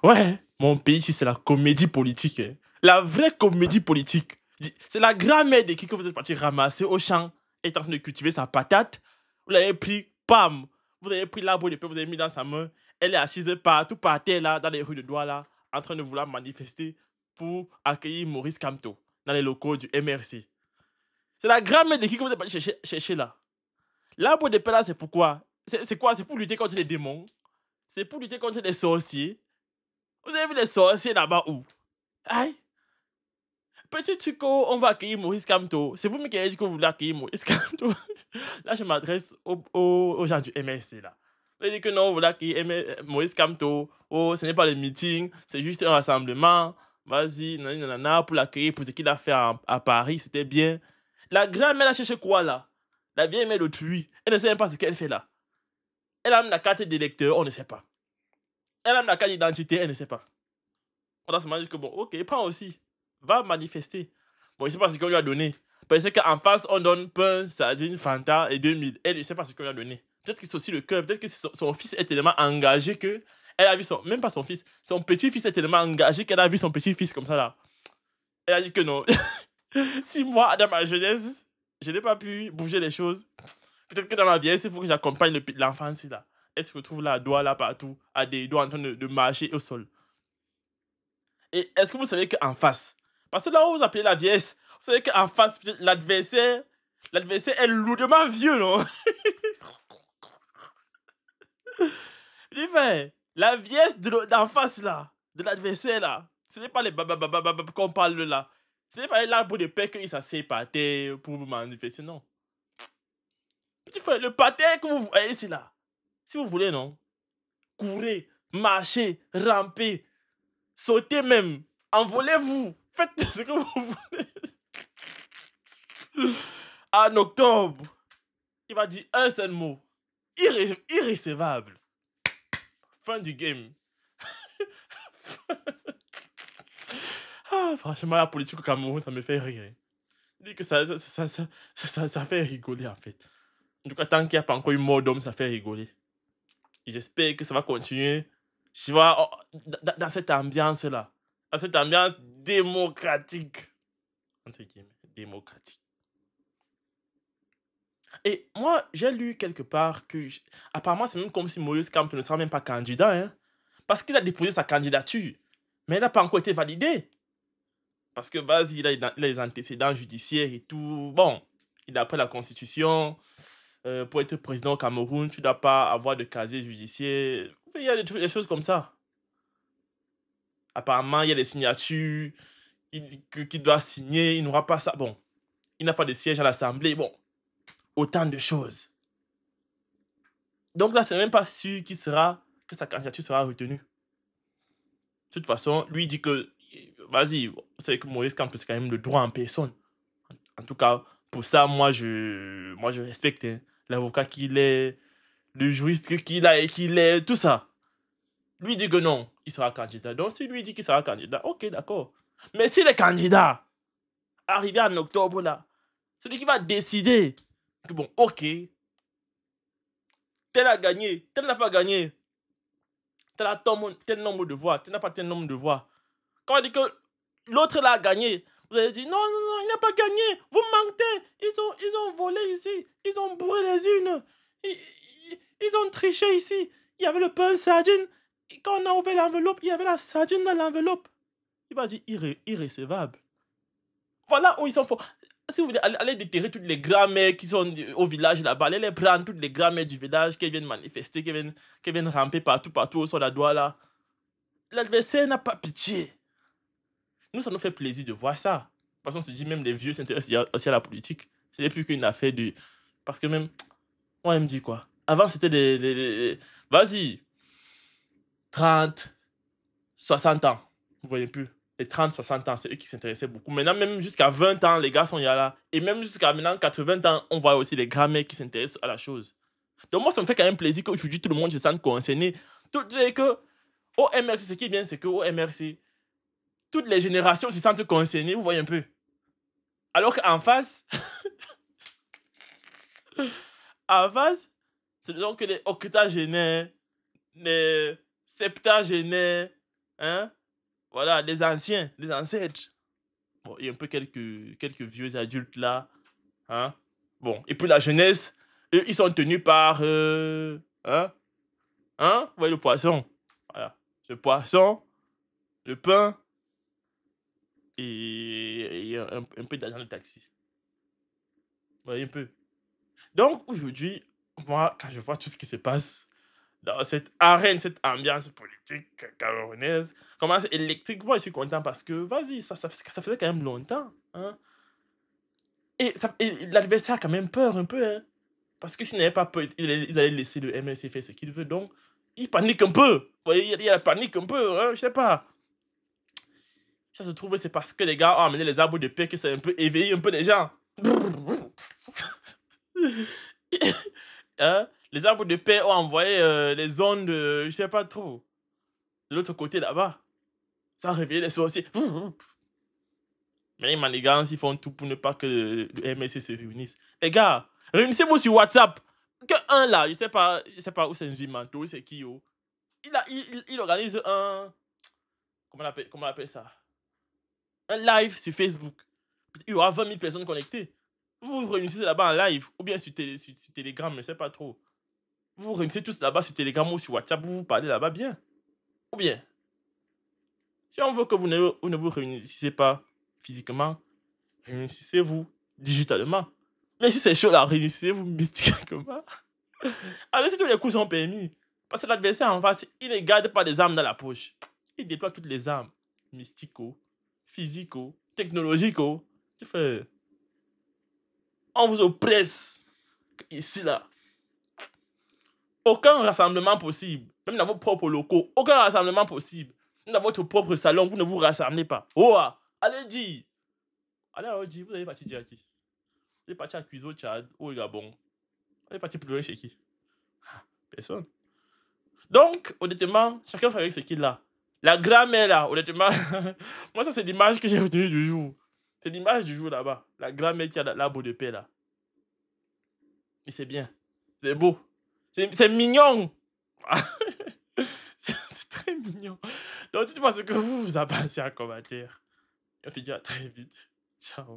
Ouais, mon pays ici, c'est la comédie politique, hein. La vraie comédie politique. C'est la grand-mère de qui que vous êtes parti ramasser au champ, elle est en train de cultiver sa patate. Vous l'avez pris, pam! Vous avez pris l'arbre de paix, vous avez mis dans sa main. Elle est assise partout par terre, là, dans les rues de Douala, là, en train de vouloir manifester pour accueillir Maurice Kamto dans les locaux du MRC. C'est la grand-mère de qui que vous êtes parti chercher là. L'arbre de paix, là, c'est pourquoi? C'est quoi? C'est pour lutter contre les démons? C'est pour lutter contre les sorciers? Vous avez vu les sorciers là-bas où? Aïe! Petit truc, on va accueillir Maurice Kamto. C'est vous qui avez dit que vous voulez accueillir Maurice Kamto. Là, je m'adresse aux gens du MRC là. Vous avez dit que non, vous voulez accueillir Maurice Kamto. Oh, ce n'est pas le meeting, c'est juste un rassemblement. Vas-y, nanana, pour l'accueillir, pour ce qu'il a fait à Paris, c'était bien. La grand-mère a cherché quoi là? La vieille mère d'autrui. Elle ne sait même pas ce qu'elle fait là. Elle a même la carte d'électeur, on ne sait pas. Elle a même la carte d'identité, elle ne sait pas. On a seulement dit que bon, ok, prends aussi. Va manifester. Bon, il ne sait pas ce qu'on lui a donné. Parce qu'en face, on donne pain, sardine, Fanta et 2000. Elle ne sait pas ce qu'on lui a donné. Peut-être que c'est aussi le cœur. Peut-être que son fils est tellement engagé que elle a vu son... Même pas son fils. Son petit-fils est tellement engagé qu'elle a vu son petit-fils comme ça là. Elle a dit que non. Si moi, dans ma jeunesse, je n'ai pas pu bouger les choses, peut-être que dans ma vieillesse, il faut que j'accompagne l'enfant ici là. Elle se retrouve là, doigt là partout, à des doigts en train de marcher au sol. Et est-ce que vous savez qu'en face, parce que là où vous appelez la vieillesse, vous savez qu'en face, l'adversaire est lourdement vieux, non? Lui fait, la vieillesse d'en face là, de l'adversaire là, ce n'est pas les bababababab qu'on parle là. Ce n'est pas l'arbre de paix qu'il s'assied par terre pour vous manifester, non. Petit frère, le parterre que vous voyez ici là, si vous voulez, non, courez, marchez, rampez, sautez même, envolez-vous, faites ce que vous voulez. En octobre, il va dire un seul mot. Irrécevable. Fin du game. Ah, franchement, la politique au Cameroun, ça me fait rire. Je dis que ça fait rigoler, en fait. En tout cas, tant qu'il n'y a pas encore eu mort d'homme, ça fait rigoler. Et j'espère que ça va continuer. Je vois, dans cette ambiance-là. Dans cette ambiance démocratique. Entre guillemets, démocratique. Et moi, j'ai lu quelque part que... Apparemment, c'est même comme si Maurice Kamto ne sera même pas candidat. Hein, parce qu'il a déposé sa candidature. Mais elle n'a pas encore été validée. Parce que, vas-y, il a les antécédents judiciaires et tout. Bon, d'après la Constitution, pour être président au Cameroun, tu ne dois pas avoir de casier judiciaire. Il y a des choses comme ça. Apparemment, il y a des signatures qu'il doit signer. Il n'aura pas ça. Bon, il n'a pas de siège à l'Assemblée. Bon, autant de choses. Donc là, c'est même pas sûr que sa candidature sera retenue. De toute façon, lui dit que, vas-y, vous savez que Maurice Kamto, c'est quand même le droit en personne. En tout cas, pour ça, moi, je respecte hein, l'avocat qu'il est, le juriste qu'il a et qu'il est, tout ça. Lui dit que non, il sera candidat. Donc, si lui dit qu'il sera candidat, ok, d'accord. Mais si les candidats, arrivé en octobre, là, c'est lui qui va décider que bon, ok, tel a gagné, tel n'a pas gagné, tel a tel nombre de voix, tel n'a pas tel nombre de voix. Quand on dit que l'autre là a gagné, vous allez dire non, non, non, il n'a pas gagné, vous mentez, ils ont volé ici, ils ont bourré les urnes, ils ont triché ici, il y avait le pain sardine, et quand on a ouvert l'enveloppe, il y avait la sardine dans l'enveloppe. Il va dire irrécevable. Voilà où ils sont forts. Si vous voulez, allez déterrer toutes les grands-mères qui sont au village là-bas, allez les prendre, toutes les grands-mères du village qui viennent manifester, qui viennent ramper partout sur la doigt là. L'adversaire n'a pas pitié. Nous, ça nous fait plaisir de voir ça. Parce qu'on se dit, même les vieux s'intéressent aussi à la politique. Ce n'est plus qu'une affaire de... Parce que même... On me dit quoi? Avant, c'était des... Vas-y. 30, 60 ans. Vous voyez plus. Les 30, 60 ans, c'est eux qui s'intéressaient beaucoup. Maintenant, même jusqu'à 20 ans, les gars sont là. Et même jusqu'à maintenant, 80 ans, on voit aussi les grands-mères qui s'intéressent à la chose. Donc moi, ça me fait quand même plaisir qu'aujourd'hui, tout le monde se sente concerné. Tout est que... Au MRC, ce qui est bien, c'est qu'au MRC... Toutes les générations se sentent concernées, vous voyez un peu. Alors qu'en face, en face, c'est donc que les octogénaires, les septagénaires, hein? Voilà, les anciens, les ancêtres. Bon, et un peu quelques vieux adultes là, hein? Bon, et puis la jeunesse, eux, ils sont tenus par, hein? Hein? Vous voyez le poisson? Voilà, le poisson, le pain et un peu d'argent de taxi. Vous voyez un peu? Donc aujourd'hui, moi, quand je vois tout ce qui se passe dans cette arène, cette ambiance politique camerounaise, comment c'est électrique, moi je suis content parce que, vas-y, ça faisait quand même longtemps, hein. Et l'adversaire a quand même peur un peu, hein. Parce que s'il n'avait pas peur, ils allaient laisser le MLC faire ce qu'il veut. Donc, il panique un peu. Vous voyez, il y a la panique un peu, hein, je sais pas. Ça se trouve, c'est parce que les gars ont amené les arbres de paix que ça a un peu éveillé un peu les gens. Hein? Les arbres de paix ont envoyé les ondes, je sais pas trop, de l'autre côté là-bas. Ça a réveillé les sorciers. Mais les manigances, ils font tout pour ne pas que le MSC se réunisse. Les gars, réunissez-vous sur WhatsApp. Que un là, je sais pas où c'est un Vimanto, c'est qui, oh. Il organise un. Comment on appelle ça? Un live sur Facebook. Il y aura 20 000 personnes connectées. Vous vous réunissez là-bas en live, ou bien sur Telegram, je ne sais pas trop. Vous vous réunissez tous là-bas sur Telegram ou sur WhatsApp, vous vous parlez là-bas bien. Ou bien, si on veut que vous ne vous réunissez pas physiquement, réunissez-vous digitalement. Mais si c'est chaud là, réunissez-vous mystiquement. Allez, si tous les coups sont permis. Parce que l'adversaire en face, il ne garde pas des armes dans la poche. Il déploie toutes les armes. Mystico, physico, technologico. Tu fais. On vous oppresse. Ici, là. Aucun rassemblement possible. Même dans vos propres locaux. Aucun rassemblement possible. Même dans votre propre salon, vous ne vous rassemblez pas. Oh, allez dire. Allez dire, vous allez partir dire à qui? Vous allez partir à Cuiseau, Tchad, au Gabon. Vous allez partir pleurer chez qui? Personne. Donc, honnêtement, chacun fait avec ce qu'il a. La grammaire là, honnêtement, moi ça c'est l'image que j'ai retenue du jour. C'est l'image du jour là-bas. La grammaire qui a l'arbre de paix là. Et c'est bien. C'est beau. C'est mignon. C'est très mignon. Donc dites-moi ce que vous en pensez en commentaire. Et on se dit à très vite. Ciao.